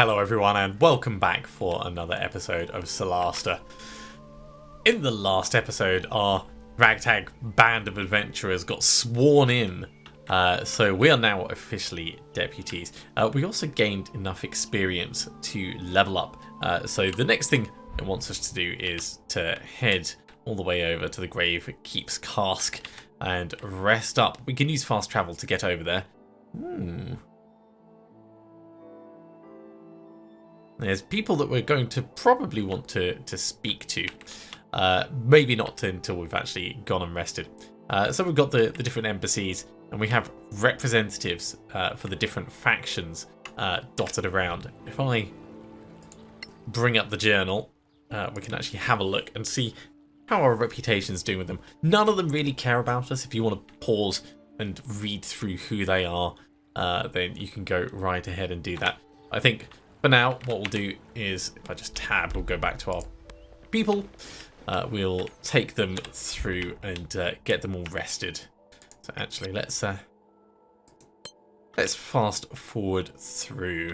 Hello everyone and welcome back for another episode of Solasta. In the last episode, our ragtag band of adventurers got sworn in, so we are now officially deputies. We also gained enough experience to level up, so the next thing it wants us to do is to head all the way over to the Grave Keep's Cask and rest up. We can use fast travel to get over there. There's people that we're going to probably want to speak to. Maybe not until we've actually gone and rested. So we've got the different embassies, and we have representatives for the different factions dotted around. If I bring up the journal, we can actually have a look and see how our reputation's doing with them. None of them really care about us. If you want to pause and read through who they are, then you can go right ahead and do that. I think for now, what we'll do is, if I just tab, we'll go back to our people. We'll take them through and get them all rested. So actually, let's fast forward through.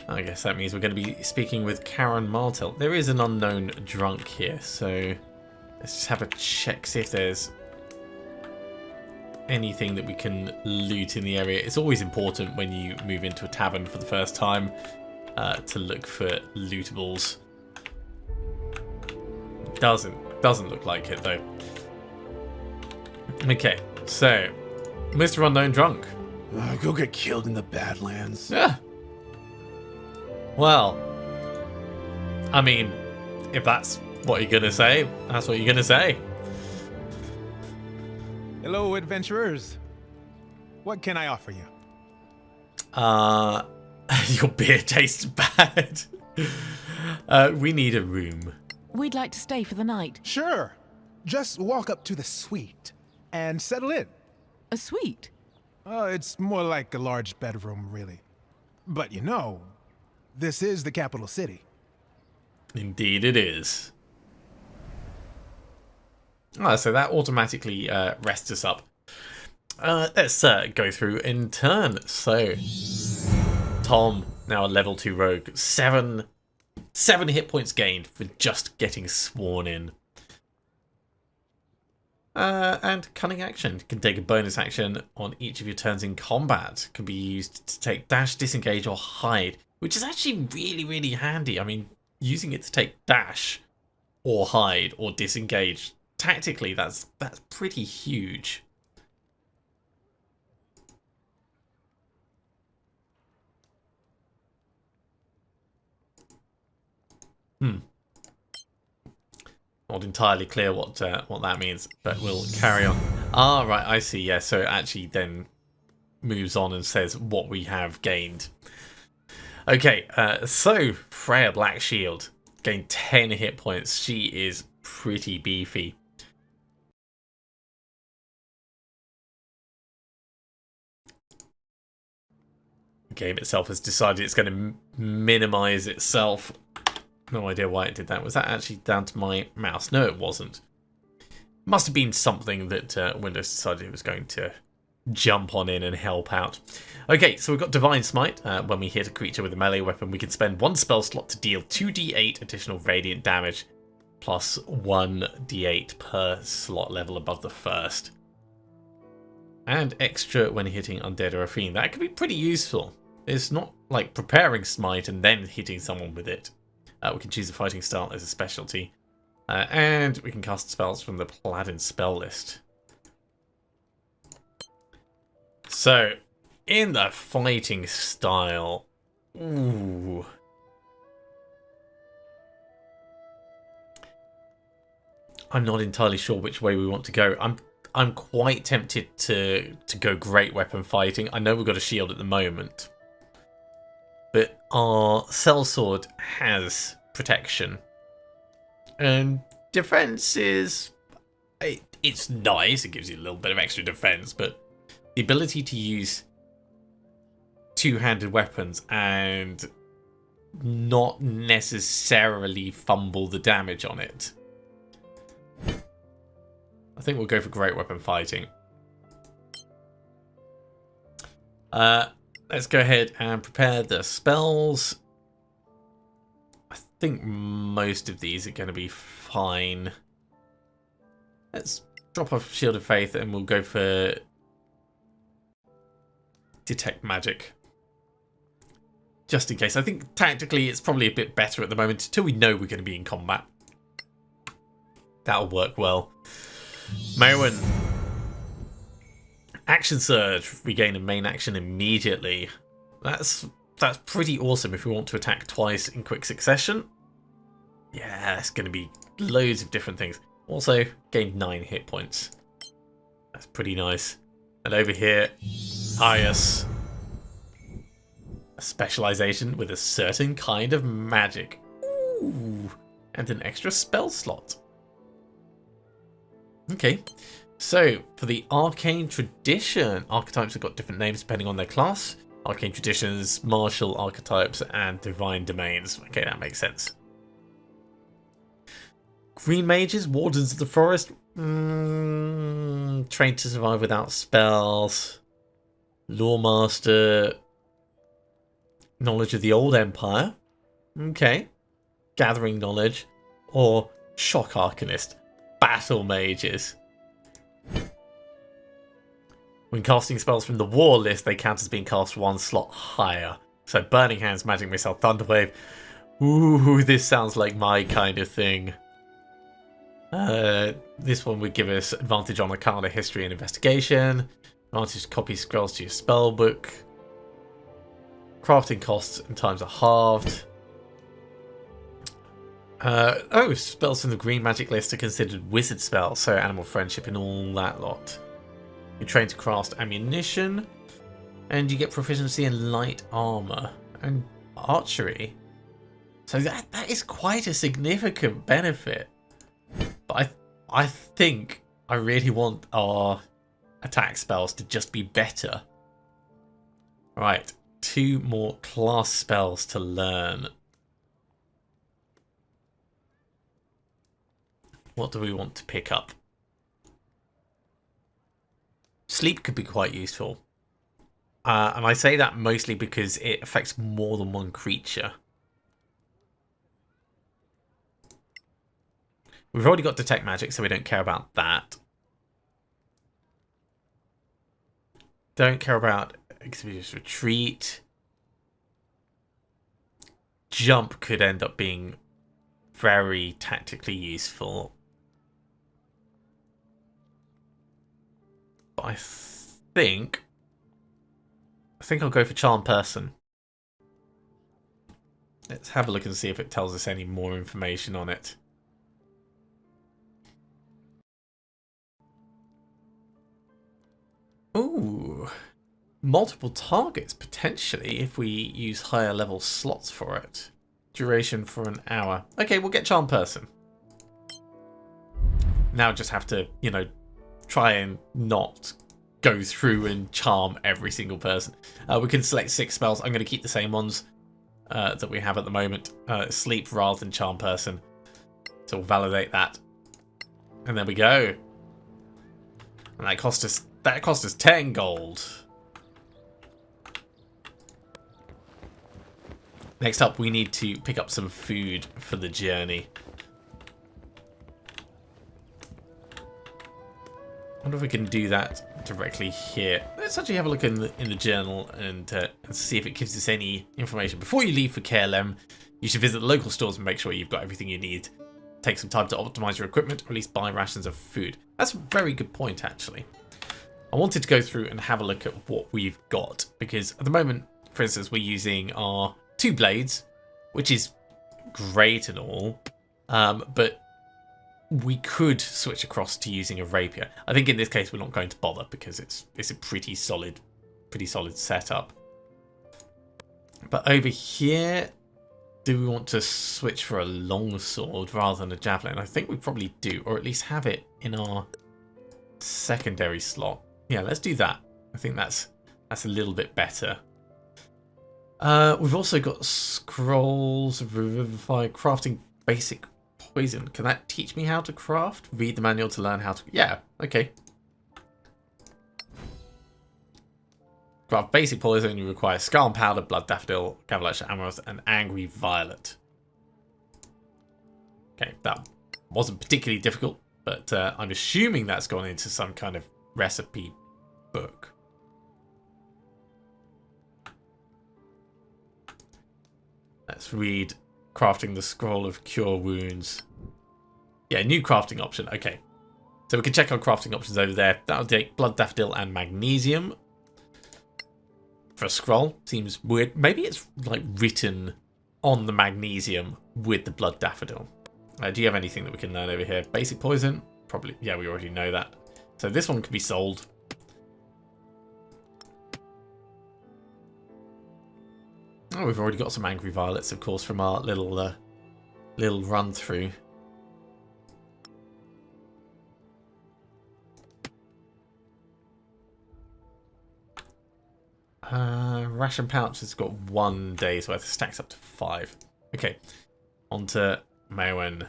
I guess that means we're going to be speaking with Karen Martel. There is an unknown drunk here, so let's just have a check, see if there's anything that we can loot in the area. It's always important when you move into a tavern for the first time to look for lootables. Doesn't look like it though. Okay, so Mr. Unknown Drunk. Go get killed in the Badlands. Yeah. Well, I mean, if that's what you're gonna say, that's what you're gonna say. Hello, adventurers. What can I offer you? Your beer tastes bad. We need a room. We'd like to stay for the night. Sure. Just walk up to the suite and settle in. A suite? It's more like a large bedroom, really. But you know, this is the capital city. Indeed it is. So that automatically rests us up. Let's go through in turn. So, Tom, now a level 2 rogue. 7 hit points gained for just getting sworn in. And Cunning Action. You can take a bonus action on each of your turns in combat. Can be used to take dash, disengage, or hide, which is actually really, really handy. I mean, using it to take dash, or hide, or disengage, tactically, that's pretty huge. Not entirely clear what that means, but we'll carry on. Ah, right, I see. Yeah, so it actually then moves on and says what we have gained. Okay, so Freya Black Shield gained 10 hit points. She is pretty beefy. The game itself has decided it's going to minimize itself. No idea why it did that. Was that actually down to my mouse? No, it wasn't. Must have been something that Windows decided it was going to jump on in and help out. Okay, so we've got Divine Smite. When we hit a creature with a melee weapon, we can spend 1 spell slot to deal 2d8 additional radiant damage, plus 1d8 per slot level above the first. And extra when hitting undead or a fiend. That could be pretty useful. It's not like preparing Smite and then hitting someone with it. We can choose a fighting style as a specialty. And we can cast spells from the Paladin spell list. So, in the fighting style... Ooh. I'm not entirely sure which way we want to go. I'm quite tempted to go great weapon fighting. I know we've got a shield at the moment, but our sellsword has protection, and defense is it's nice. It gives you a little bit of extra defense, but the ability to use two-handed weapons and not necessarily fumble the damage on it. I think we'll go for great weapon fighting. let's go ahead and prepare the spells. I think most of these are going to be fine. Let's drop off Shield of Faith and we'll go for Detect Magic. Just in case. I think tactically it's probably a bit better at the moment until we know we're going to be in combat. That'll work well. Merwin. Action Surge. Regain a main action immediately. That's pretty awesome if we want to attack twice in quick succession. Yeah, it's going to be loads of different things. Also, gained 9 hit points. That's pretty nice. And over here, Ias. A specialization with a certain kind of magic. Ooh, and an extra spell slot. Okay, so for the Arcane Tradition, archetypes have got different names depending on their class. Arcane Traditions, Martial Archetypes, and Divine Domains. Okay, that makes sense. Green Mages, Wardens of the Forest. Trained to survive without spells. Lawmaster. Knowledge of the Old Empire. Okay. Gathering Knowledge. Or Shock Arcanist. Battle Mages. When casting spells from the War list, they count as being cast 1 slot higher. So Burning Hands, Magic Missile, Thunderwave. Ooh, this sounds like my kind of thing. This one would give us advantage on Arcana, History, and Investigation. Advantage to copy scrolls to your spellbook. Crafting costs and times are halved. Spells from the green magic list are considered wizard spells, so animal friendship and all that lot. You're trained to craft ammunition, and you get proficiency in light armor and archery. So that is quite a significant benefit. But I think I really want our attack spells to just be better. Right, 2 more class spells to learn. What do we want to pick up? Sleep could be quite useful. And I say that mostly because it affects more than one creature. We've already got Detect Magic, so we don't care about that. Don't care about Expeditious Retreat. Jump could end up being very tactically useful. But I think I'll go for Charm Person. Let's have a look and see if it tells us any more information on it. Ooh, multiple targets potentially if we use higher level slots for it. Duration for an hour. Okay, we'll get Charm Person. Now just have to, try and not go through and charm every single person. We can select 6 spells. I'm going to keep the same ones that we have at the moment. Sleep rather than Charm Person. So we'll validate that. And there we go. And that cost us 10 gold. Next up, we need to pick up some food for the journey. I wonder if we can do that directly here. Let's actually have a look in the journal and see if it gives us any information. Before you leave for Caer Lem, you should visit the local stores and make sure you've got everything you need. Take some time to optimize your equipment, or at least buy rations of food. That's a very good point, actually. I wanted to go through and have a look at what we've got, because at the moment, for instance, we're using our 2 blades, which is great and all, but we could switch across to using a rapier. I think in this case we're not going to bother because it's a pretty solid setup. But over here, do we want to switch for a longsword rather than a javelin? I think we probably do, or at least have it in our secondary slot. Yeah, let's do that. I think that's a little bit better. We've also got scrolls of Revivify, crafting basic poison. Can that teach me how to craft? Read the manual to learn how to... Yeah, okay. Craft basic poison, you require Scar and Powder, Blood Daffodil, Cavalier Amaranth, and Angry Violet. Okay, that wasn't particularly difficult, but I'm assuming that's gone into some kind of recipe book. Let's read crafting the Scroll of Cure Wounds. Yeah, new crafting option. Okay. So we can check our crafting options over there. That'll take Blood Daffodil and Magnesium. For a scroll. Seems weird. Maybe it's like written on the Magnesium with the Blood Daffodil. Do you have anything that we can learn over here? Basic Poison? Probably. Yeah, we already know that. So this one can be sold. Oh, we've already got some Angry Violets, of course, from our little run through. Ration pouch has got 1 day's worth. It stacks up to 5. Okay, on to Maewyn.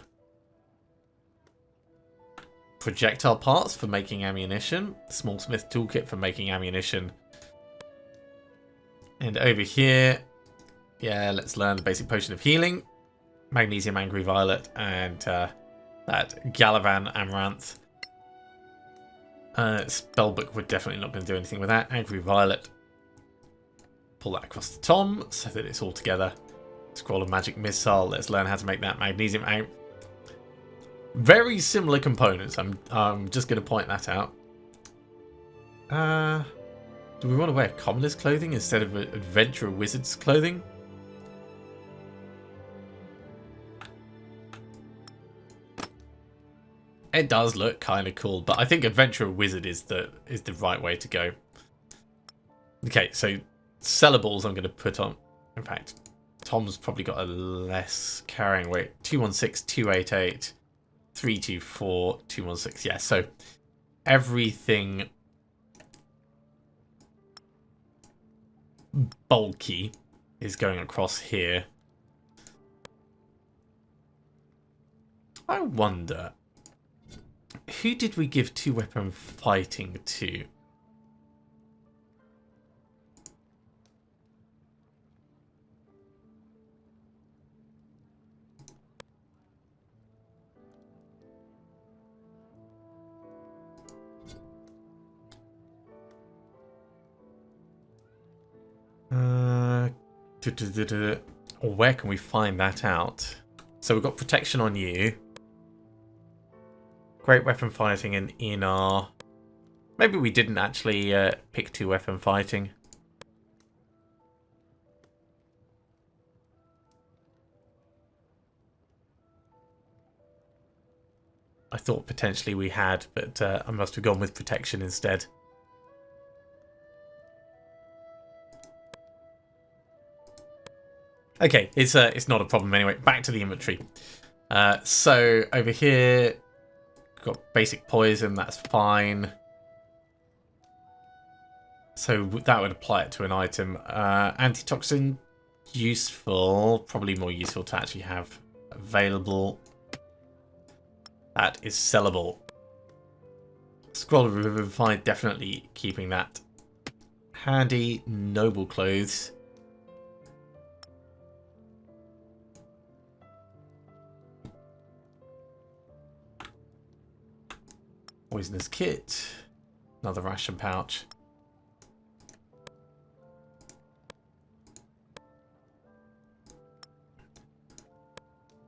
Projectile parts for making ammunition. Small smith toolkit for making ammunition. And over here, yeah, let's learn the basic potion of healing. Magnesium Angry Violet and that Galavan Amaranth. Spellbook, we're definitely not going to do anything with that. Angry Violet. Pull that across to Tom so that it's all together. Scroll of Magic Missile. Let's learn how to make that Magnesium. Very similar components. I'm just going to point that out. Do we want to wear commoner's clothing instead of adventurer wizard's clothing? It does look kind of cool, but I think adventurer wizard is the right way to go. Okay, so sellables I'm going to put on. In fact, Tom's probably got a less carrying weight. 216, 288, 324, 216. Yeah, so everything bulky is going across here. I wonder, who did we give 2-weapon fighting to? Or where can we find that out? So we've got protection on you. Great weapon fighting and Inar. Maybe we didn't actually pick 2-weapon fighting. I thought potentially we had, but I must have gone with protection instead. Okay, it's not a problem anyway. Back to the inventory. So over here, got basic poison. That's fine. So that would apply it to an item. Antitoxin, useful. Probably more useful to actually have available. That is sellable. Scroll of Revivify, definitely keeping that handy. Noble clothes. Poisonous kit. Another ration pouch.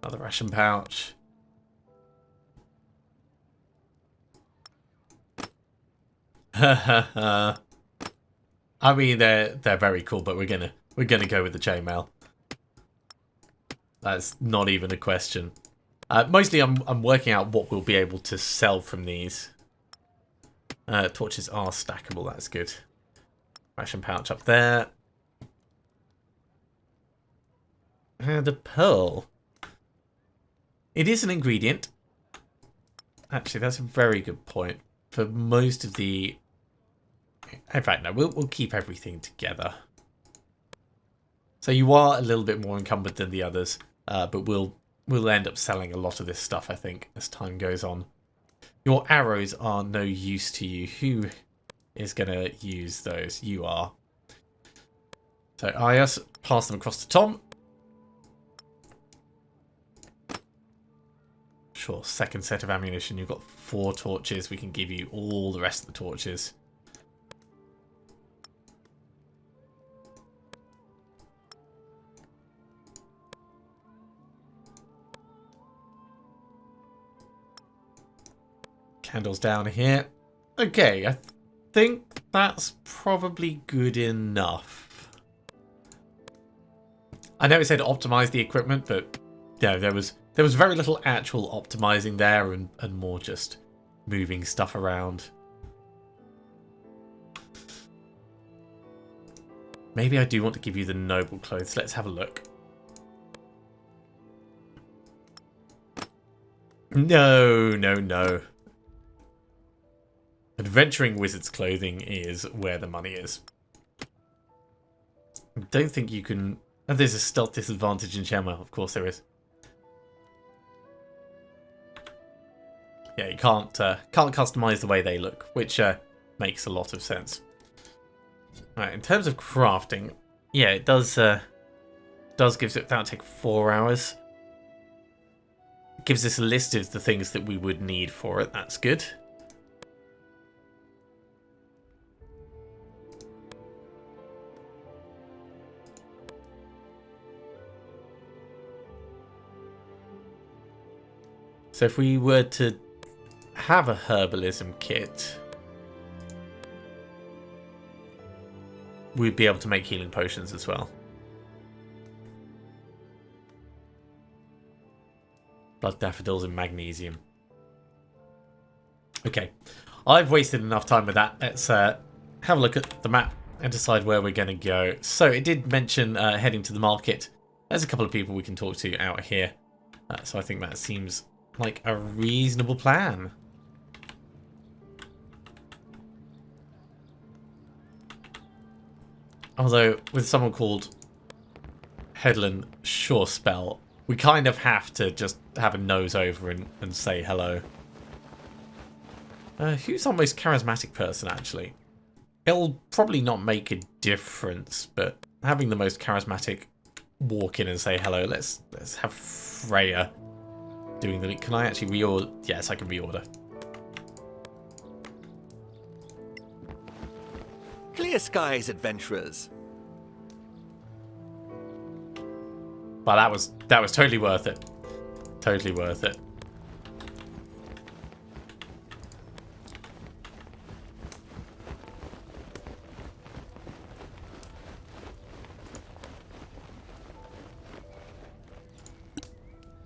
Another ration pouch. I mean, they're very cool, but we're gonna go with the chainmail. That's not even a question. Mostly, I'm working out what we'll be able to sell from these. Torches are stackable. That's good. Ration pouch up there, and a pearl. It is an ingredient. Actually, that's a very good point. For most of the... In fact, no, we'll keep everything together. So you are a little bit more encumbered than the others, but we'll end up selling a lot of this stuff, I think, as time goes on. Your arrows are no use to you. Who is going to use those? You are. So Ayas, pass them across to Tom. Sure, second set of ammunition. You've got 4 torches. We can give you all the rest of the torches. Candles down here. Okay, I think that's probably good enough. I know it said optimize the equipment, but yeah, there was very little actual optimizing there and more just moving stuff around. Maybe I do want to give you the noble clothes. Let's have a look. No, no, no. Adventuring wizard's clothing is where the money is. I don't think you can... Oh, there's a stealth disadvantage in Shenmue. Of course there is. Yeah, you can't customize the way they look, which makes a lot of sense. Right, in terms of crafting, yeah, it does gives it... That'll take 4 hours. It gives us a list of the things that we would need for it. That's good. So if we were to have a herbalism kit, we'd be able to make healing potions as well. Blood daffodils and magnesium. Okay, I've wasted enough time with that. Let's have a look at the map and decide where we're going to go. So it did mention heading to the market. There's a couple of people we can talk to out here. So I think that seems like a reasonable plan. Although, with someone called Headland Shorespell, we kind of have to just have a nose over and say hello. Who's our most charismatic person, actually? It'll probably not make a difference, but having the most charismatic walk in and say hello. Let's have Freya doing the... Can I actually reorder? Yes, I can reorder. Clear skies, adventurers. Well, that was totally worth it. Totally worth it.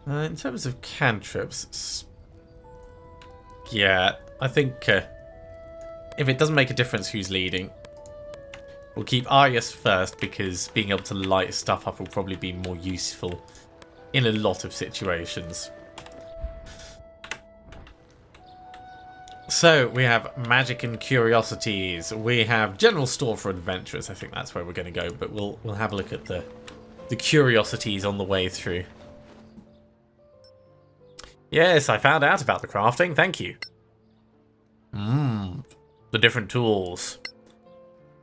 In terms of cantrips, yeah, I think if it doesn't make a difference who's leading, we'll keep Arius first, because being able to light stuff up will probably be more useful in a lot of situations. So we have magic and curiosities. We have general store for adventurers. I think that's where we're going to go, but we'll have a look at the curiosities on the way through. Yes, I found out about the crafting. Thank you. The different tools.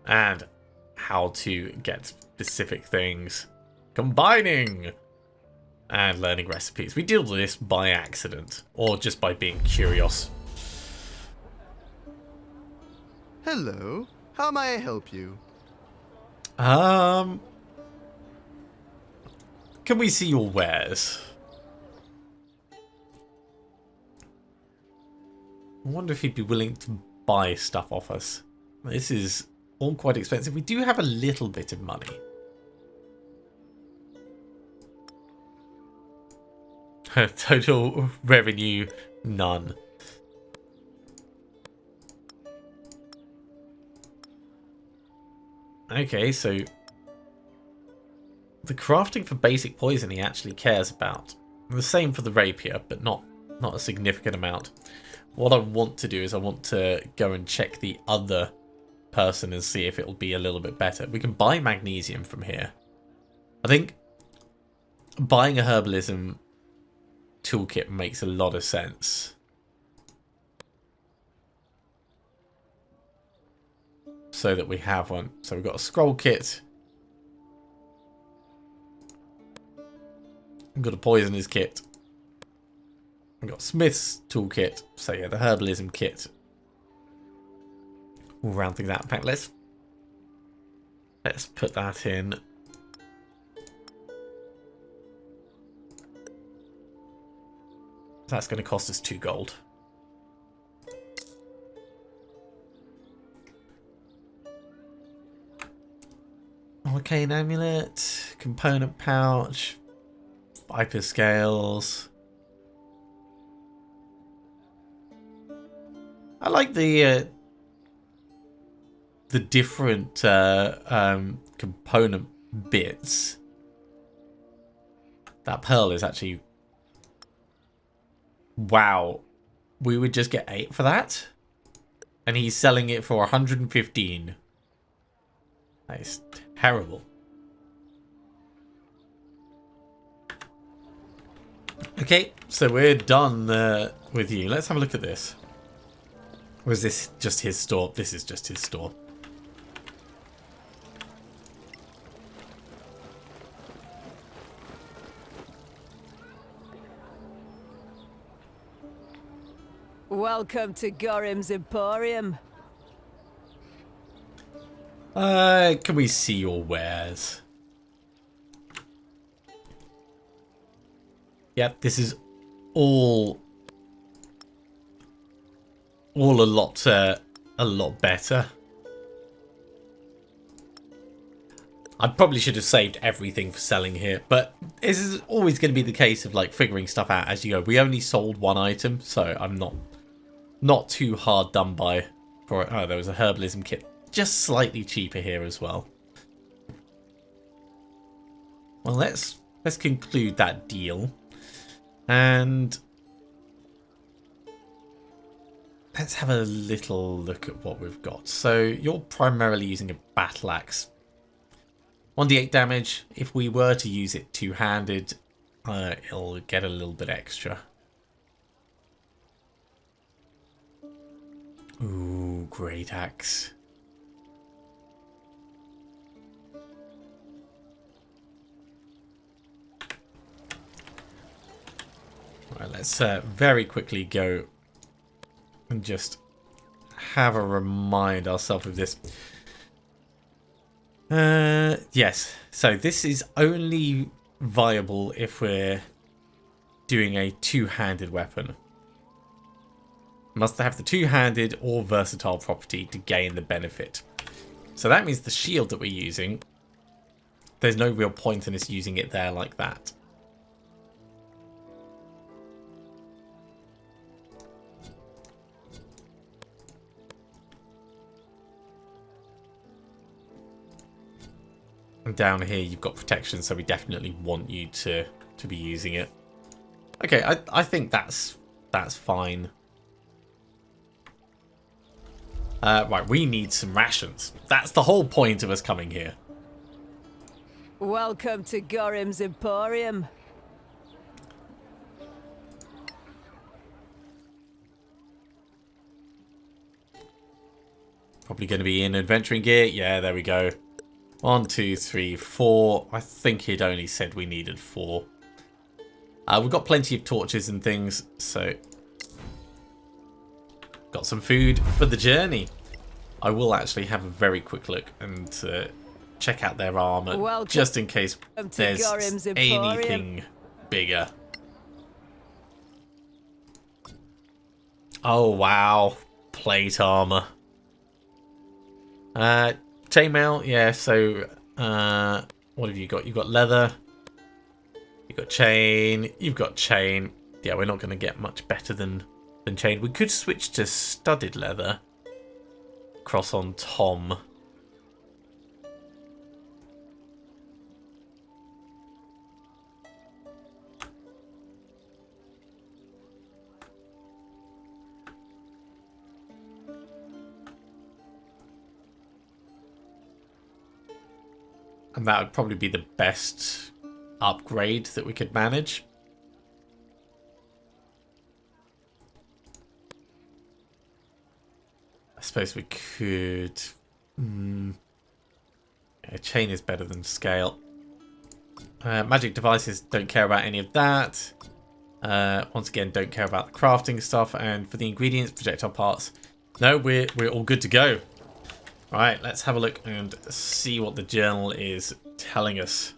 And how to get specific things. Combining. And learning recipes. We did all this by accident. Or just by being curious. Hello. How may I help you? Can we see your wares? I wonder if he'd be willing to buy stuff off us. This is all quite expensive. We do have a little bit of money. Total revenue, none. Okay, so the crafting for basic poison he actually cares about. The same for the rapier, but not a significant amount. What I want to do is I want to go and check the other person and see if it'll be a little bit better. We can buy magnesium from here. I think buying a herbalism toolkit makes a lot of sense. So that we have one. So we've got a scroll kit. I've got a poisonous kit. I've got Smith's toolkit. So yeah, the herbalism kit. We'll round things out. In fact, let's put that in. That's going to cost us 2 gold. Arcane amulet, component pouch, viper scales. I like the different component bits. That pearl is actually... Wow. We would just get 8 for that? And he's selling it for 115. That is terrible. Okay, so we're done with you. Let's have a look at this. Or is this just his store? This is just his store. Welcome to Gorim's Emporium. Can we see your wares? Yep, this is all a lot better. I probably should have saved everything for selling here, but this is always going to be the case of like figuring stuff out as you go. We only sold 1 item, so I'm not too hard done by for it. Oh, there was a herbalism kit, just slightly cheaper here as well. Well, let's conclude that deal, and let's have a little look at what we've got. So you're primarily using a battle axe. 1d8 damage. If we were to use it two-handed, it'll get a little bit extra. Ooh, great axe. Right, let's very quickly go and just have a remind ourselves of this. Yes, so this is only viable if we're doing a two-handed weapon. Must have the two-handed or versatile property to gain the benefit. So that means the shield that we're using, there's no real point in us using it there like that. And down here you've got protection, so we definitely want you to be using it. Okay, I think that's fine. Right, we need some rations. That's the whole point of us coming here. Welcome to Gorim's Emporium. Probably going to be in adventuring gear. Yeah, there we go. 1, 2, 3, 4. I think he'd only said we needed 4. We've got plenty of torches and things, so got some food for the journey. I will actually have a very quick look and check out their armor, just in case there's anything bigger. Oh wow, plate armor. Chainmail, yeah. So what have you got? You've got leather. You've got chain. You've got chain. Yeah, we're not going to get much better than chain. We could switch to studded leather. Cross on Tom. And that would probably be the best upgrade that we could manage. I suppose we could... Yeah, chain is better than scale. Magic devices, don't care about any of that. Once again, don't care about the crafting stuff. And for the ingredients, projectile parts, no, we're all good to go. Right, let's have a look and see what the journal is telling us.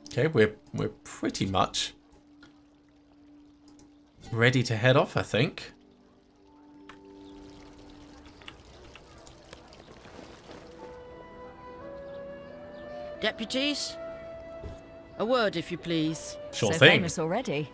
Okay, we're pretty much ready to head off, I think. Deputies, a word if you please. Sure So thing. famous already.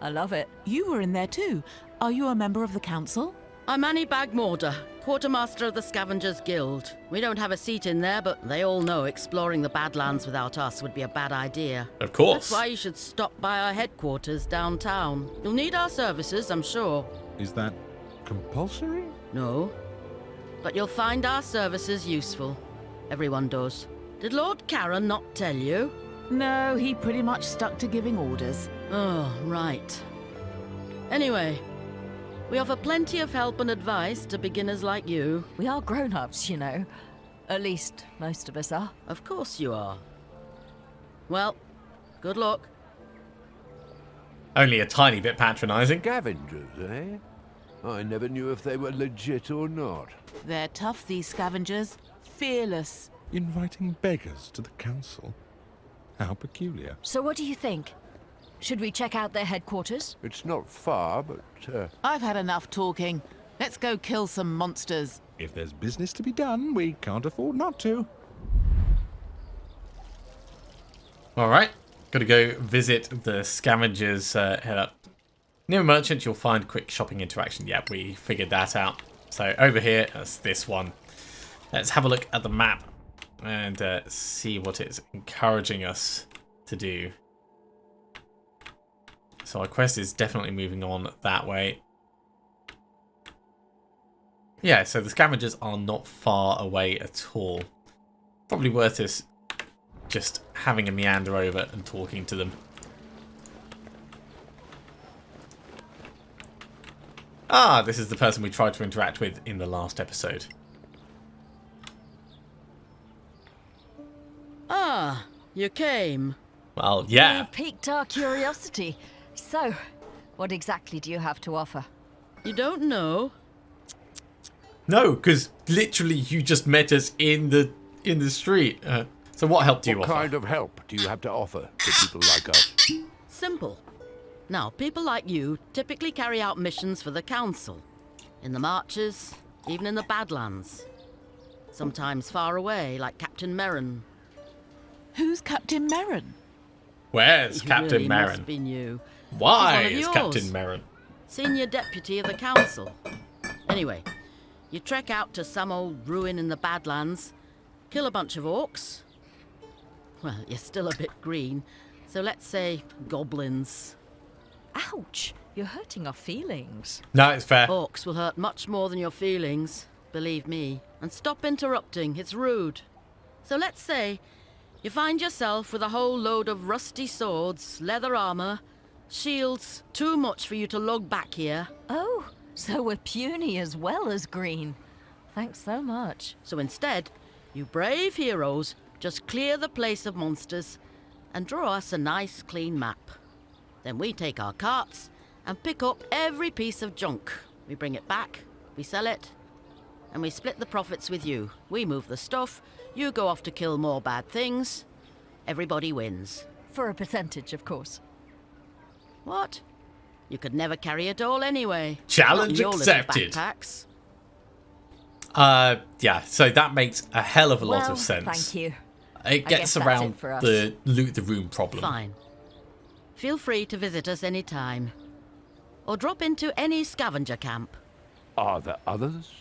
I love it. You were in there too. Are you a member of the council? I'm Annie Bagmorder, quartermaster of the Scavengers Guild. We don't have a seat in there, but they all know exploring the Badlands without us would be a bad idea. Of course. That's why you should stop by our headquarters downtown. You'll need our services, I'm sure. Is that compulsory? No, but you'll find our services useful. Everyone does. Did Lord Karen not tell you? No, he pretty much stuck to giving orders. Oh, right. Anyway, we offer plenty of help and advice to beginners like you. We are grown-ups, you know. At least, most of us are. Of course you are. Well, good luck. Only a tiny bit patronising. Scavengers, eh? I never knew if they were legit or not. They're tough, these scavengers. Fearless. Inviting beggars to the council? How peculiar. So what do you think? Should we check out their headquarters? It's not far, but I've had enough talking. Let's go kill some monsters. If there's business to be done, we can't afford not to. Alright, gotta go visit the scavengers head up. Near a merchant, you'll find quick shopping interaction. Yeah, we figured that out. So over here, that's this one. Let's have a look at the map and see what it's encouraging us to do. So our quest is definitely moving on that way. Yeah, so the scavengers are not far away at all. Probably worth us just having a meander over and talking to them. Ah, this is the person we tried to interact with in the last episode. Ah, you came. Well, yeah. You piqued our curiosity. So, what exactly do you have to offer? You don't know? No, because literally you just met us in the street. So what help do you what offer? kind of help do you have to offer to people like us? Simple. Now, people like you typically carry out missions for the council. In the marches, even in the Badlands. Sometimes far away, like Captain Merrin. Who's Captain Merrin? Where's He Captain really Merrin? must be new. Why He's one of is yours. Captain Merrin? Senior deputy of the council. Anyway, you trek out to some old ruin in the Badlands, kill a bunch of orcs. Well, you're still a bit green, so let's say goblins. Ouch! You're hurting our feelings. No, it's fair. Orcs will hurt much more than your feelings, believe me. And stop interrupting, it's rude. So let's say you find yourself with a whole load of rusty swords, leather armor, shields, too much for you to lug back here. Oh, so we're puny as well as green. Thanks so much. So instead, you brave heroes just clear the place of monsters and draw us a nice clean map. Then we take our carts and pick up every piece of junk. We bring it back, we sell it, and we split the profits with you. We move the stuff, you go off to kill more bad things. Everybody wins. For a percentage, of course. What? You could never carry it all anyway. Challenge Not your little accepted. backpacks. Yeah, so that makes a hell of a lot Well, of sense. thank you. It guess gets that's around it for us. the loot the room problem. Fine. Feel free to visit us anytime. Or drop into any scavenger camp. Are there others?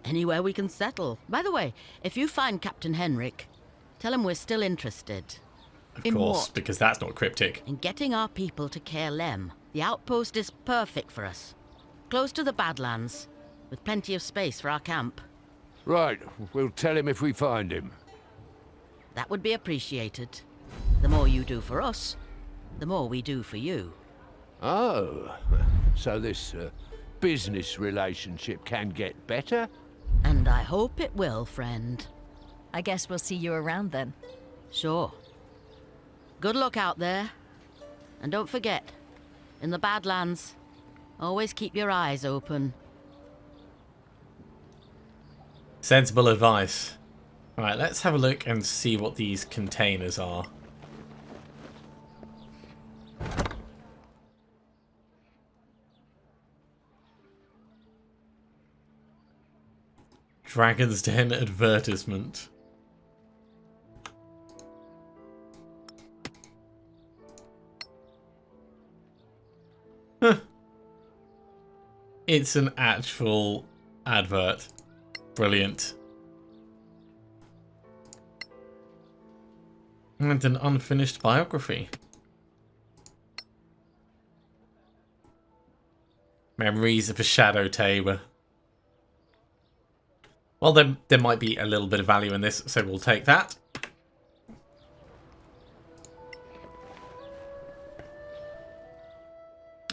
Anywhere we can settle. By the way, if you find Captain Henrik, tell him we're still interested Of In course, what? because that's not cryptic. in getting our people to Caer Lem. The outpost is perfect for us. Close to the Badlands, with plenty of space for our camp. Right, we'll tell him if we find him. That would be appreciated. The more you do for us, the more we do for you. Oh, so this business relationship can get better? And I hope it will, friend. I guess we'll see you around then. Sure. Good luck out there. And don't forget, in the Badlands, always keep your eyes open. Sensible advice. Alright, let's have a look and see what these containers are. Dragon's Den advertisement. Huh. It's an actual advert. Brilliant. And an unfinished biography. Memories of a Shadow Tamer. Well, there might be a little bit of value in this, so we'll take that.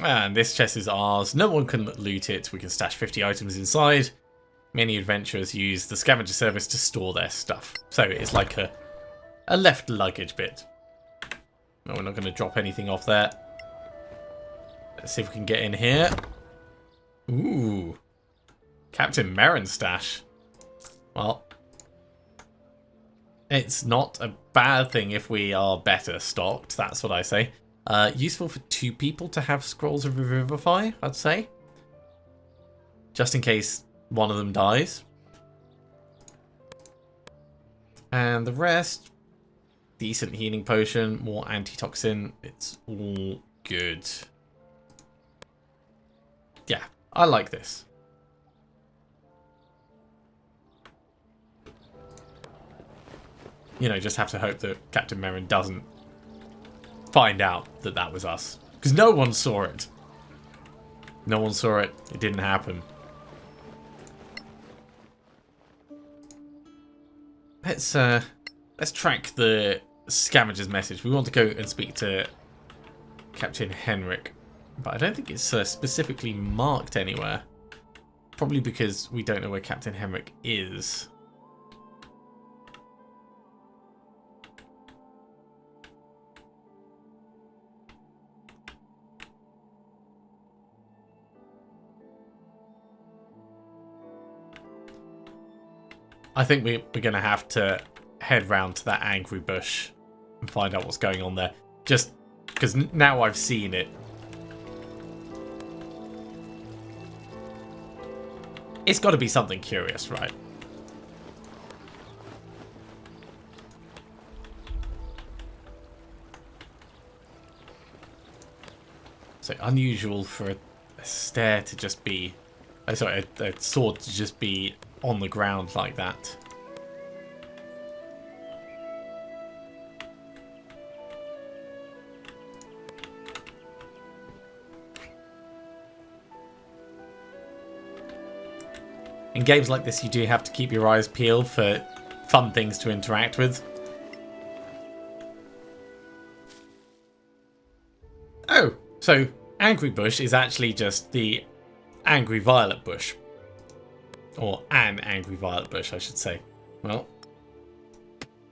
And this chest is ours. No one can loot it. We can stash 50 items inside. Many adventurers use the scavenger service to store their stuff. So it's like a left luggage bit. No, we're not going to drop anything off there. Let's see if we can get in here. Ooh. Captain Merrin's stash. Well, it's not a bad thing if we are better stocked. That's what I say. Useful for 2 people to have Scrolls of Revivify, I'd say. Just in case one of them dies. And the rest, decent healing potion, more antitoxin. It's all good. Yeah, I like this. You know, just have to hope that Captain Merrin doesn't find out that that was us. Because no one saw it. No one saw it. It didn't happen. Let's track the scavenger's message. We want to go and speak to Captain Henrik. But I don't think it's specifically marked anywhere. Probably because we don't know where Captain Henrik is. I think we're going to have to head round to that angry bush and find out what's going on there. Just because now I've seen it. It's got to be something curious, right? So unusual for a stair to just be... sorry, a sword to just be on the ground like that. In games like this, you do have to keep your eyes peeled for fun things to interact with. Oh, so Angry Bush is actually just the Angry Violet Bush. Or an Angry Violet Bush, I should say. Well,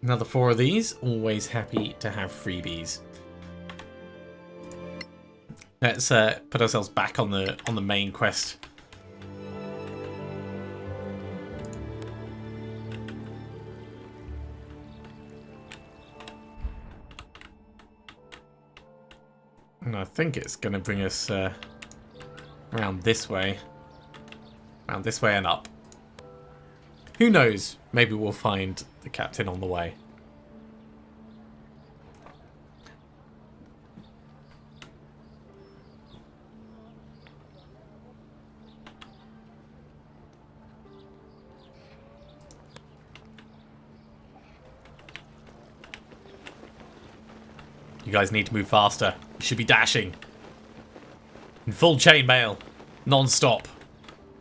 another 4 of these. Always happy to have freebies. Let's put ourselves back on the main quest. And I think it's going to bring us around this way. Around this way and up. Who knows? Maybe we'll find the captain on the way. You guys need to move faster. You should be dashing. In full chainmail. Non-stop.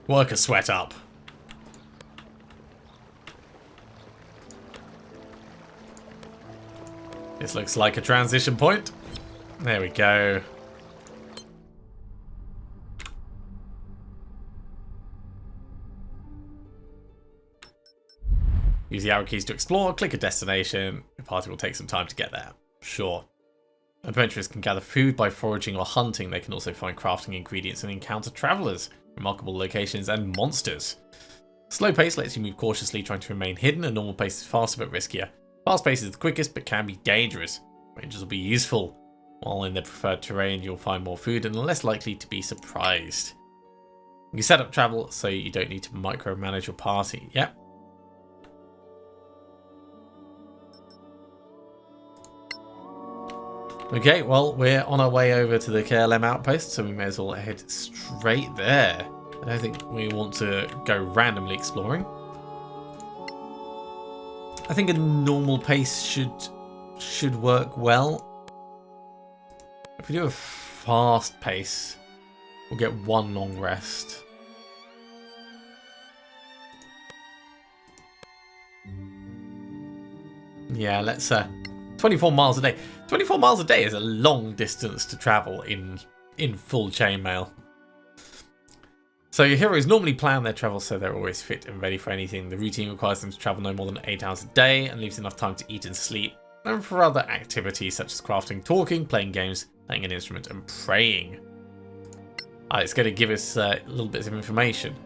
Work a sweat up. This looks like a transition point. There we go. the arrow keys to explore, click a destination. The party will take some time to get there. Sure. Adventurers can gather food by foraging or hunting. They can also find crafting ingredients and encounter travelers, remarkable locations, and monsters. Slow pace lets you move cautiously, trying to remain hidden, and normal pace is faster but riskier. Fast pace is the quickest but can be dangerous. Rangers will be useful. While in the preferred terrain, you'll find more food and are less likely to be surprised. You set up travel so you don't need to micromanage your party. Yep. Okay, well, we're on our way over to the Caer Lem Outpost, so we may as well head straight there. I don't think we want to go randomly exploring. I think a normal pace should work well. If we do a fast pace, we'll get one long rest. Yeah, let's 24 miles a day. 24 miles a day is a long distance to travel in full chainmail. So your heroes normally plan their travel so they're always fit and ready for anything. The routine requires them to travel no more than 8 hours a day and leaves enough time to eat and sleep, and for other activities such as crafting, talking, playing games, playing an instrument, and praying. It's going to give us little bits of information.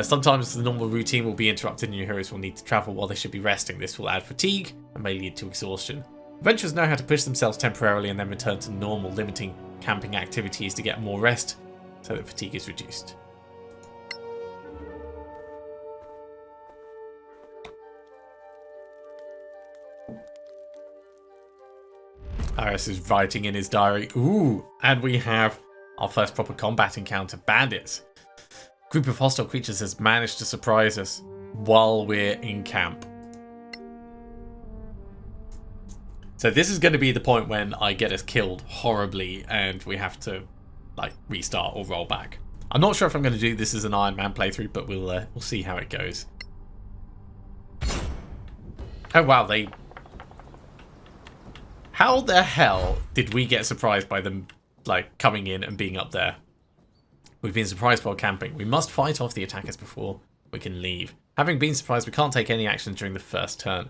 Sometimes the normal routine will be interrupted and your heroes will need to travel while they should be resting. This will add fatigue and may lead to exhaustion. Adventurers know how to push themselves temporarily and then return to normal, limiting camping activities to get more rest so that fatigue is reduced. Aris is writing in his diary. Ooh, and we have our first proper combat encounter, bandits. Group of hostile creatures has managed to surprise us while we're in camp. So this is going to be the point when I get us killed horribly and we have to like restart or roll back. I'm not sure if I'm going to do this as an Iron Man playthrough, but we'll see how it goes. Oh wow, how the hell did we get surprised by them like coming in and being up there? We've been surprised while camping. We must fight off the attackers before we can leave. Having been surprised, we can't take any action during the first turn.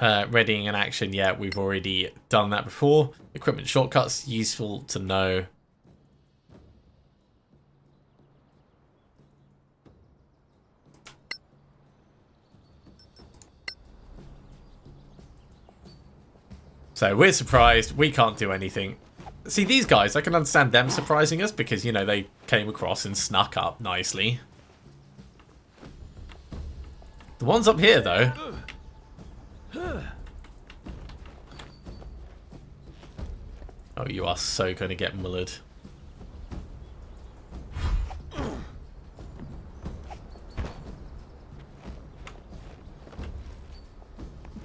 Readying an action, yeah, we've already done that before. Equipment shortcuts, useful to know. So we're surprised, we can't do anything. See, these guys, I can understand them surprising us because, you know, they came across and snuck up nicely. The ones up here, though. Oh, you are so going to get mullered.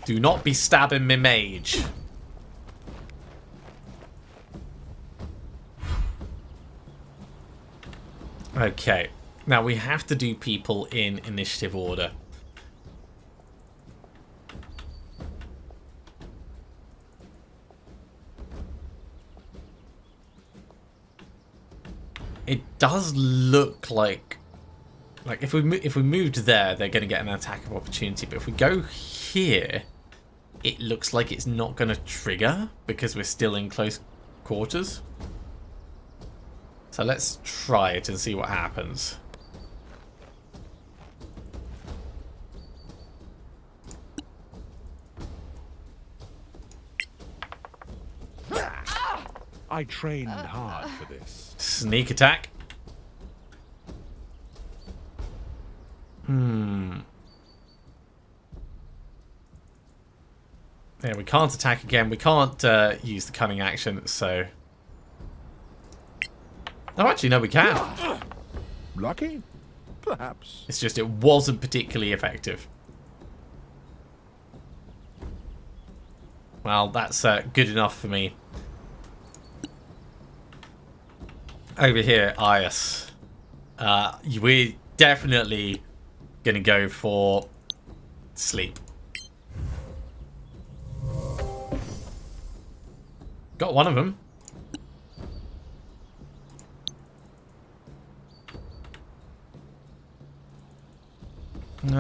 Do not be stabbing me mage. Okay, now we have to do people in initiative order. It does look like if we moved there, they're going to get an attack of opportunity. But if we go here, it looks like it's not going to trigger because we're still in close quarters. So let's try it and see what happens. I trained hard for this. Sneak attack. Yeah, we can't attack again. We can't use the cunning action, so... Oh, actually, no, we can. Lucky? Perhaps. It's just it wasn't particularly effective. Well, that's good enough for me. Over here, Ias. We're definitely going to go for sleep. Got one of them.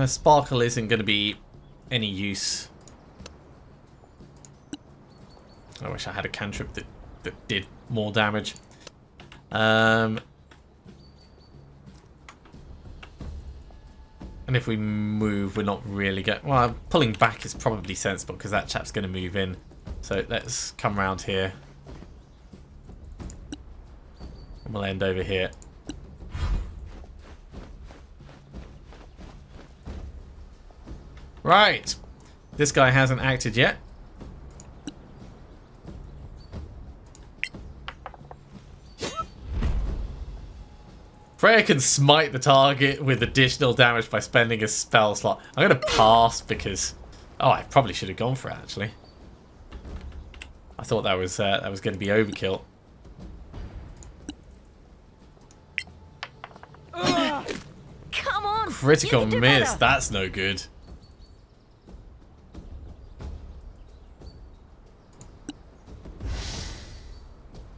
Sparkle isn't going to be any use. I wish I had a cantrip that did more damage. And if we move, we're not really well, pulling back is probably sensible because that chap's going to move in. So let's come around here. And we'll end over here. Right. This guy hasn't acted yet. Freya can smite the target with additional damage by spending a spell slot. I'm going to pass because... Oh, I probably should have gone for it, actually. I thought that was going to be overkill. Come on! Critical miss. That's no good.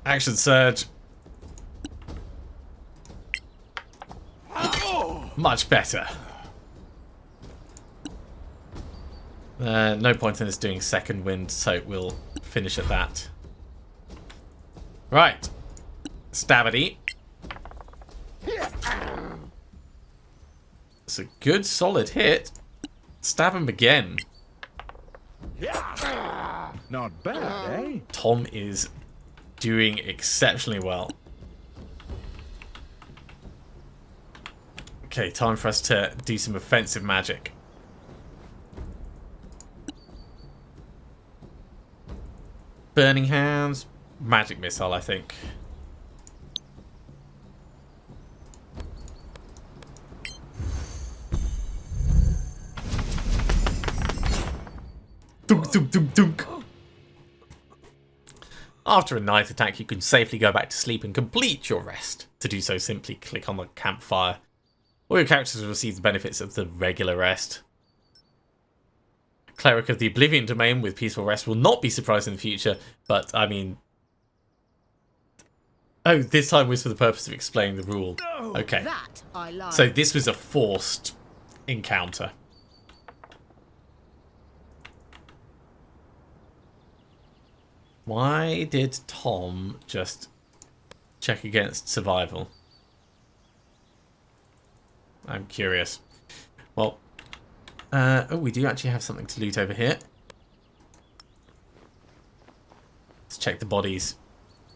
Action surge. Much better. No point in us doing second wind, so we'll finish at that. Right. Stabity. It's a good solid hit. Stab him again. Not bad, eh? Tom is doing exceptionally well. Okay, time for us to do some offensive magic. Burning Hands, magic missile, I think. Dunk, dunk, dunk, dunk. After a night attack, you can safely go back to sleep and complete your rest. To do so, simply click on the campfire. All your characters will receive the benefits of the regular rest. Cleric of the Oblivion Domain with Peaceful Rest will not be surprised in the future, but I mean... Oh, this time was for the purpose of explaining the rule. Okay. So this was a forced encounter. Why did Tom just check against survival? I'm curious. Well, oh, we do actually have something to loot over here. Let's check the bodies.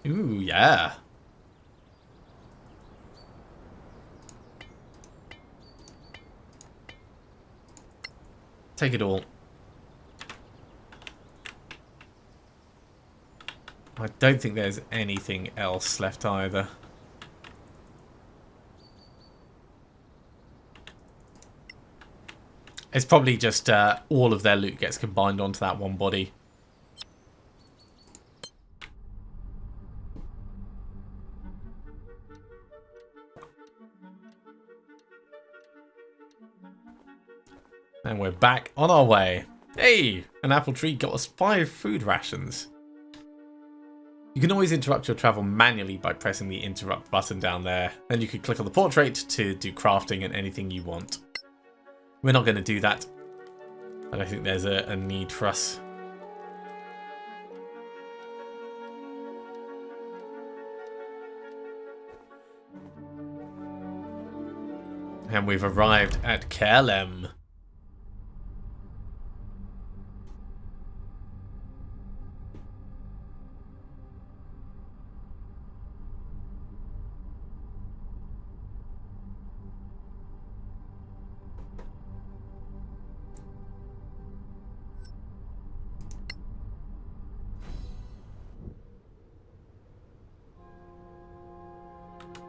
Ooh, yeah. Take it all. I don't think there's anything else left either. It's probably just all of their loot gets combined onto that one body. And we're back on our way. Hey, an apple tree got us 5 food rations. You can always interrupt your travel manually by pressing the interrupt button down there. Then you can click on the portrait to do crafting and anything you want. We're not going to do that. I don't think there's a need for us. And we've arrived at Caer Lem.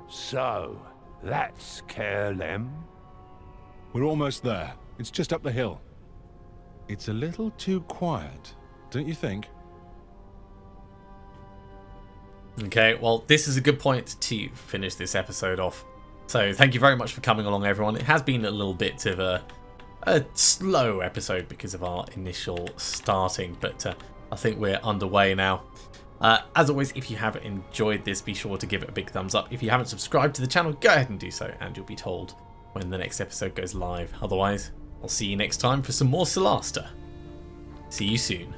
So, that's Caer Lem? We're almost there. It's just up the hill. It's a little too quiet, don't you think? Okay, well, this is a good point to finish this episode off. So thank you very much for coming along, everyone. It has been a little bit of a slow episode because of our initial starting, but I think we're underway now. As always, if you have enjoyed this, be sure to give it a big thumbs up. If you haven't subscribed to the channel, go ahead and do so, and you'll be told when the next episode goes live. Otherwise, I'll see you next time for some more Solasta. See you soon.